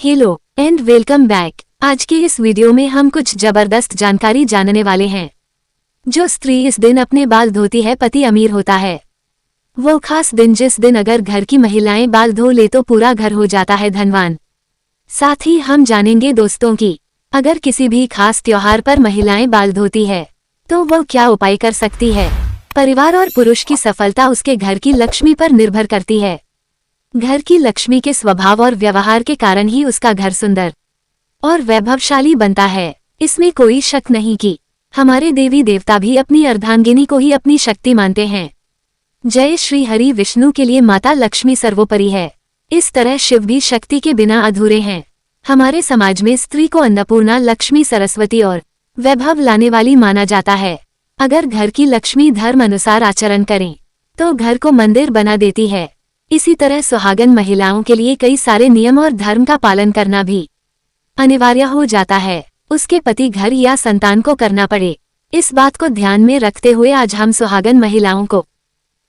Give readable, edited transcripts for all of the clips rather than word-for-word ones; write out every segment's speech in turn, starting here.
Hello and welcome back. आज के इस वीडियो में हम कुछ जबरदस्त जानकारी जानने वाले हैं। जो स्त्री इस दिन अपने बाल धोती है, पति अमीर होता है। वो खास दिन जिस दिन अगर घर की महिलाएं बाल धो ले तो पूरा घर हो जाता है धनवान। साथ ही हम जानेंगे दोस्तों की अगर किसी भी खास त्योहार पर महिलाएं बाल धोती है तो वो क्या उपाय कर सकती है। परिवार और पुरुष की सफलता उसके घर की लक्ष्मी पर निर्भर करती है। घर की लक्ष्मी के स्वभाव और व्यवहार के कारण ही उसका घर सुंदर और वैभवशाली बनता है। इसमें कोई शक नहीं कि हमारे देवी देवता भी अपनी अर्धांगिनी को ही अपनी शक्ति मानते हैं। जय श्री हरि विष्णु के लिए माता लक्ष्मी सर्वोपरि है। इस तरह शिव भी शक्ति के बिना अधूरे हैं। हमारे समाज में स्त्री को अन्नपूर्णा, लक्ष्मी, सरस्वती और वैभव लाने वाली माना जाता है। अगर घर की लक्ष्मी धर्म अनुसार आचरण करें तो घर को मंदिर बना देती है। इसी तरह सुहागन महिलाओं के लिए कई सारे नियम और धर्म का पालन करना भी अनिवार्य हो जाता है। उसके पति, घर या संतान को करना पड़े। इस बात को ध्यान में रखते हुए आज हम सुहागन महिलाओं को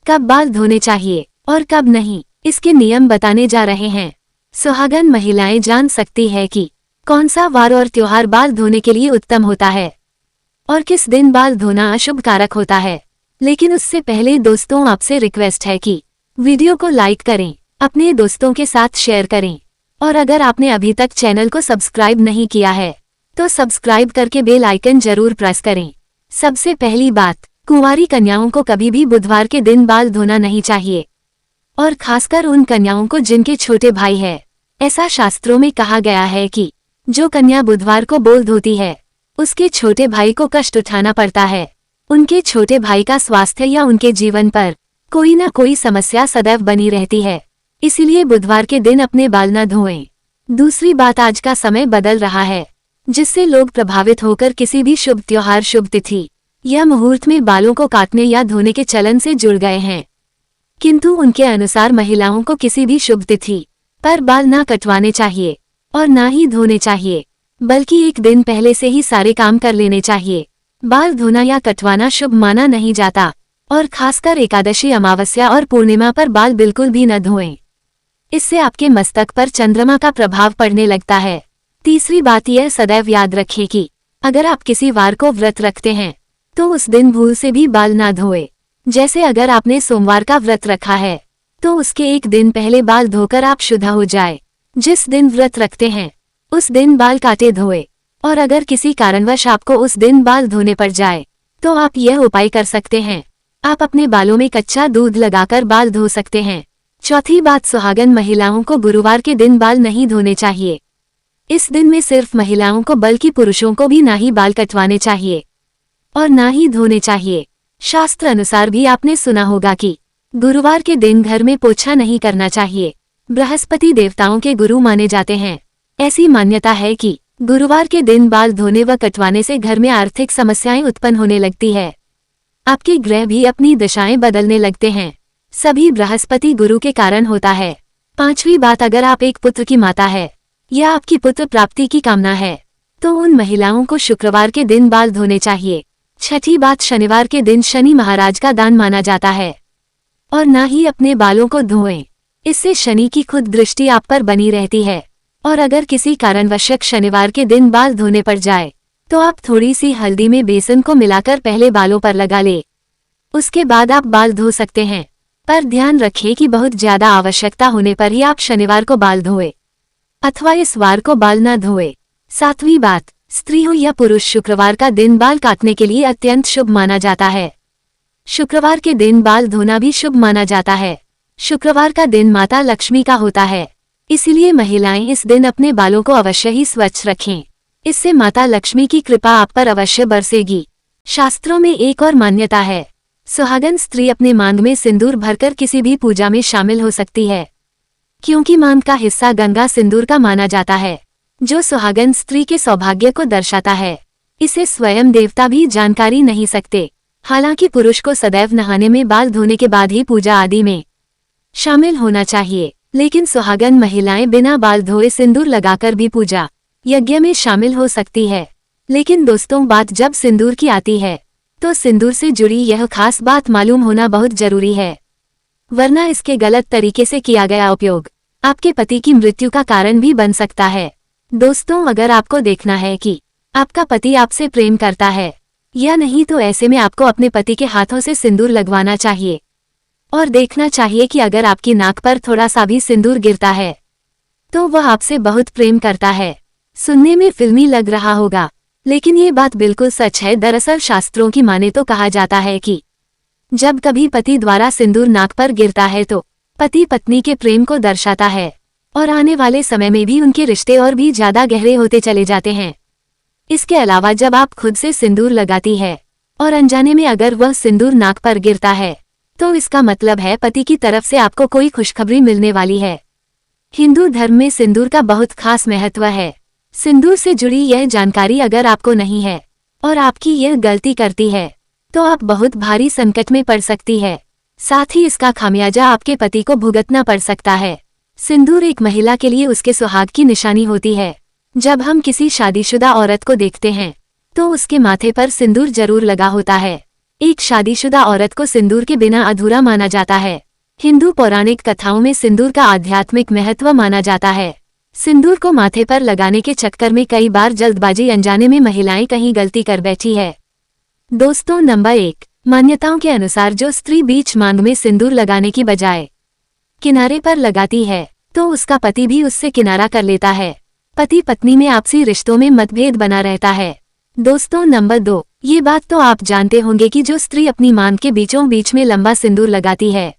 कब बाल धोने चाहिए और कब नहीं, इसके नियम बताने जा रहे हैं। सुहागन महिलाएं जान सकती है कि कौन सा वार और त्योहार बाल धोने के लिए उत्तम होता है और किस दिन बाल धोना अशुभ कारक होता है। लेकिन उससे पहले दोस्तों, आपसे रिक्वेस्ट है कि वीडियो को लाइक करें, अपने दोस्तों के साथ शेयर करें और अगर आपने अभी तक चैनल को सब्सक्राइब नहीं किया है तो सब्सक्राइब करके बेल आइकन जरूर प्रेस करें। सबसे पहली बात, कुंवारी कन्याओं को कभी भी बुधवार के दिन बाल धोना नहीं चाहिए और खासकर उन कन्याओं को जिनके छोटे भाई है। ऐसा शास्त्रों में कहा गया है कि जो कन्या बुधवार को बाल धोती है उसके छोटे भाई को कष्ट उठाना पड़ता है। उनके छोटे भाई का स्वास्थ्य या उनके जीवन पर कोई न कोई समस्या सदैव बनी रहती है। इसीलिए बुधवार के दिन अपने बाल न धोएं। दूसरी बात, आज का समय बदल रहा है जिससे लोग प्रभावित होकर किसी भी शुभ त्योहार, शुभ तिथि या मुहूर्त में बालों को काटने या धोने के चलन से जुड़ गए हैं। किंतु उनके अनुसार महिलाओं को किसी भी शुभ तिथि पर बाल ना कटवाने चाहिए और ना ही धोने चाहिए, बल्कि एक दिन पहले से ही सारे काम कर लेने चाहिए। बाल धोना या कटवाना शुभ माना नहीं जाता और खासकर एकादशी, अमावस्या और पूर्णिमा पर बाल बिल्कुल भी न धोएं। इससे आपके मस्तक पर चंद्रमा का प्रभाव पड़ने लगता है। तीसरी बात, यह सदैव याद रखें कि अगर आप किसी वार को व्रत रखते हैं तो उस दिन भूल से भी बाल ना धोए। जैसे अगर आपने सोमवार का व्रत रखा है तो उसके एक दिन पहले बाल धोकर आप शुद्ध हो जाए। जिस दिन व्रत रखते हैं उस दिन बाल काटे धोए और अगर किसी कारणवश आपको उस दिन बाल धोने पड़ जाए तो आप यह उपाय कर सकते हैं। आप अपने बालों में कच्चा दूध लगाकर बाल धो सकते हैं। चौथी बात, सुहागन महिलाओं को गुरुवार के दिन बाल नहीं धोने चाहिए। इस दिन में सिर्फ महिलाओं को बल्कि पुरुषों को भी ना ही बाल कटवाने चाहिए और ना ही धोने चाहिए। शास्त्र अनुसार भी आपने सुना होगा कि गुरुवार के दिन घर में पोछा नहीं करना चाहिए। बृहस्पति देवताओं के गुरु माने जाते हैं। ऐसी मान्यता है कि गुरुवार के दिन बाल धोने व कटवाने से घर में आर्थिक समस्याएं उत्पन्न होने लगती है। आपके ग्रह भी अपनी दशाएं बदलने लगते हैं। सभी बृहस्पति गुरु के कारण होता है। पांचवी बात, अगर आप एक पुत्र की माता है या आपकी पुत्र प्राप्ति की कामना है तो उन महिलाओं को शुक्रवार के दिन बाल धोने चाहिए। छठी बात, शनिवार के दिन शनि महाराज का दान माना जाता है और ना ही अपने बालों को धोएं। इससे शनि की खुद दृष्टि आप पर बनी रहती है और अगर किसी कारणवश शनिवार के दिन बाल धोने पड़ जाए तो आप थोड़ी सी हल्दी में बेसन को मिलाकर पहले बालों पर लगा ले। उसके बाद आप बाल धो सकते हैं, पर ध्यान रखें कि बहुत ज्यादा आवश्यकता होने पर ही आप शनिवार को बाल धोए अथवा इस वार को बाल न धोए। सातवीं बात, स्त्री हो या पुरुष, शुक्रवार का दिन बाल काटने के लिए अत्यंत शुभ माना जाता है। शुक्रवार के दिन बाल धोना भी शुभ माना जाता है। शुक्रवार का दिन माता लक्ष्मी का होता है, इसीलिए महिलाएं इस दिन अपने बालों को अवश्य ही स्वच्छ रखें। इससे माता लक्ष्मी की कृपा आप पर अवश्य बरसेगी। शास्त्रों में एक और मान्यता है, सुहागन स्त्री अपने मांग में सिंदूर भरकर किसी भी पूजा में शामिल हो सकती है, क्योंकि मांग का हिस्सा गंगा सिंदूर का माना जाता है जो सुहागन स्त्री के सौभाग्य को दर्शाता है। इसे स्वयं देवता भी जानकारी नहीं सकते। हालांकि पुरुष को सदैव नहाने में, बाल धोने के बाद ही पूजा आदि में शामिल होना चाहिए, लेकिन सुहागन महिलाएं बिना बाल धोए सिंदूर लगाकर भी पूजा यज्ञ में शामिल हो सकती है। लेकिन दोस्तों, बात जब सिंदूर की आती है तो सिंदूर से जुड़ी यह खास बात मालूम होना बहुत जरूरी है, वरना इसके गलत तरीके से किया गया उपयोग आपके पति की मृत्यु का कारण भी बन सकता है। दोस्तों, अगर आपको देखना है कि आपका पति आपसे प्रेम करता है या नहीं, तो ऐसे में आपको अपने पति के हाथों से सिंदूर लगवाना चाहिए और देखना चाहिए कि अगर आपकी नाक पर थोड़ा सा भी सिंदूर गिरता है तो वह आपसे बहुत प्रेम करता है। सुनने में फिल्मी लग रहा होगा, लेकिन ये बात बिल्कुल सच है। दरअसल शास्त्रों की माने तो कहा जाता है कि जब कभी पति द्वारा सिंदूर नाक पर गिरता है तो पति पत्नी के प्रेम को दर्शाता है और आने वाले समय में भी उनके रिश्ते और भी ज्यादा गहरे होते चले जाते हैं। इसके अलावा जब आप खुद से सिंदूर लगाती है और अनजाने में अगर वह सिंदूर नाक पर गिरता है तो इसका मतलब है पति की तरफ से आपको कोई खुशखबरी मिलने वाली है। हिंदू धर्म में सिंदूर का बहुत खास महत्व है। सिंदूर से जुड़ी यह जानकारी अगर आपको नहीं है और आपकी यह गलती करती है तो आप बहुत भारी संकट में पड़ सकती है। साथ ही इसका खामियाजा आपके पति को भुगतना पड़ सकता है। सिंदूर एक महिला के लिए उसके सुहाग की निशानी होती है। जब हम किसी शादीशुदा औरत को देखते हैं तो उसके माथे पर सिंदूर जरूर लगा होता है। एक शादीशुदा औरत को सिंदूर के बिना अधूरा माना जाता है। हिंदू पौराणिक कथाओं में सिंदूर का आध्यात्मिक महत्व माना जाता है। सिंदूर को माथे पर लगाने के चक्कर में कई बार जल्दबाजी अनजाने में महिलाएं कहीं गलती कर बैठी है। दोस्तों, नंबर 1, मान्यताओं के अनुसार जो स्त्री बीच मांग में सिंदूर लगाने की बजाय किनारे पर लगाती है तो उसका पति भी उससे किनारा कर लेता है। पति पत्नी में आपसी रिश्तों में मतभेद बना रहता है। दोस्तों, नंबर 2, ये बात तो आप जानते होंगे कि जो स्त्री अपनी मांग के बीचों बीच में लंबा सिंदूर लगाती है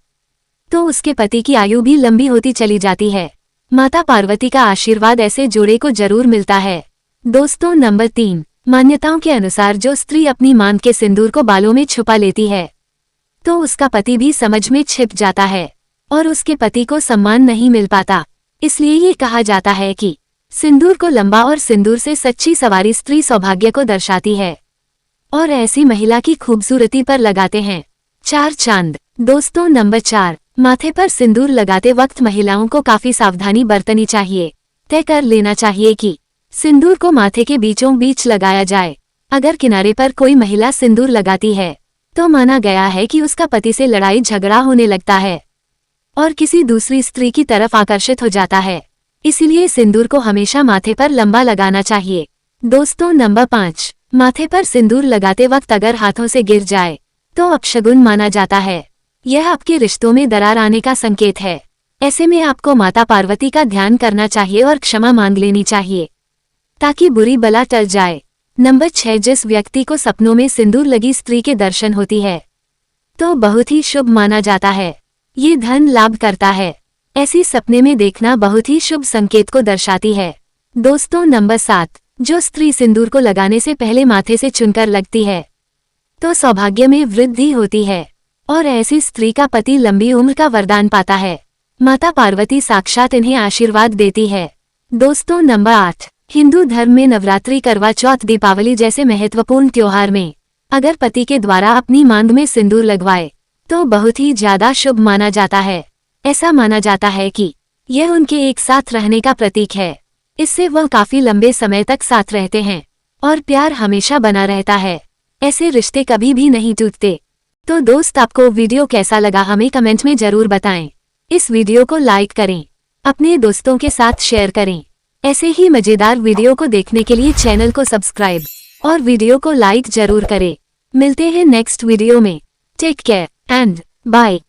तो उसके पति की आयु भी लंबी होती चली जाती है। माता पार्वती का आशीर्वाद ऐसे जोड़े को जरूर मिलता है। दोस्तों, नंबर 3, मान्यताओं के अनुसार जो स्त्री अपनी मांग के सिंदूर को बालों में छुपा लेती है तो उसका पति भी समझ में छिप जाता है और उसके पति को सम्मान नहीं मिल पाता। इसलिए ये कहा जाता है कि सिंदूर को लंबा और सिंदूर से सच्ची सवारी स्त्री सौभाग्य को दर्शाती है और ऐसी महिला की खूबसूरती पर लगाते हैं 4 चांद। दोस्तों, नंबर 4, माथे पर सिंदूर लगाते वक्त महिलाओं को काफी सावधानी बरतनी चाहिए। तय कर लेना चाहिए कि सिंदूर को माथे के बीचों बीच लगाया जाए। अगर किनारे पर कोई महिला सिंदूर लगाती है तो माना गया है कि उसका पति से लड़ाई झगड़ा होने लगता है और किसी दूसरी स्त्री की तरफ आकर्षित हो जाता है। इसलिए सिंदूर को हमेशा माथे पर लंबा लगाना चाहिए। दोस्तों, नंबर 5, माथे पर सिंदूर लगाते वक्त अगर हाथों से गिर जाए तो अपशगुन माना जाता है। यह आपके रिश्तों में दरार आने का संकेत है। ऐसे में आपको माता पार्वती का ध्यान करना चाहिए और क्षमा मांग लेनी चाहिए ताकि बुरी बला टल जाए। नंबर 6, जिस व्यक्ति को सपनों में सिंदूर लगी स्त्री के दर्शन होती है तो बहुत ही शुभ माना जाता है। ये धन लाभ करता है। ऐसी सपने में देखना बहुत ही शुभ संकेत को दर्शाती है। दोस्तों, नंबर 7, जो स्त्री सिंदूर को लगाने से पहले माथे से चुनकर लगती है तो सौभाग्य में वृद्धि होती है और ऐसी स्त्री का पति लंबी उम्र का वरदान पाता है। माता पार्वती साक्षात इन्हें आशीर्वाद देती है। दोस्तों, नंबर 8, हिंदू धर्म में नवरात्रि, करवा चौथ, दीपावली जैसे महत्वपूर्ण त्योहार में अगर पति के द्वारा अपनी मांग में सिंदूर लगवाए तो बहुत ही ज्यादा शुभ माना जाता है। ऐसा माना जाता है कि यह उनके एक साथ रहने का प्रतीक है। इससे वह काफी लंबे समय तक साथ रहते हैं और प्यार हमेशा बना रहता है। ऐसे रिश्ते कभी भी नहीं टूटते। तो दोस्त, आपको वीडियो कैसा लगा हमें कमेंट में जरूर बताएं। इस वीडियो को लाइक करें, अपने दोस्तों के साथ शेयर करें। ऐसे ही मजेदार वीडियो को देखने के लिए चैनल को सब्सक्राइब और वीडियो को लाइक जरूर करें। मिलते हैं नेक्स्ट वीडियो में। Take care and bye.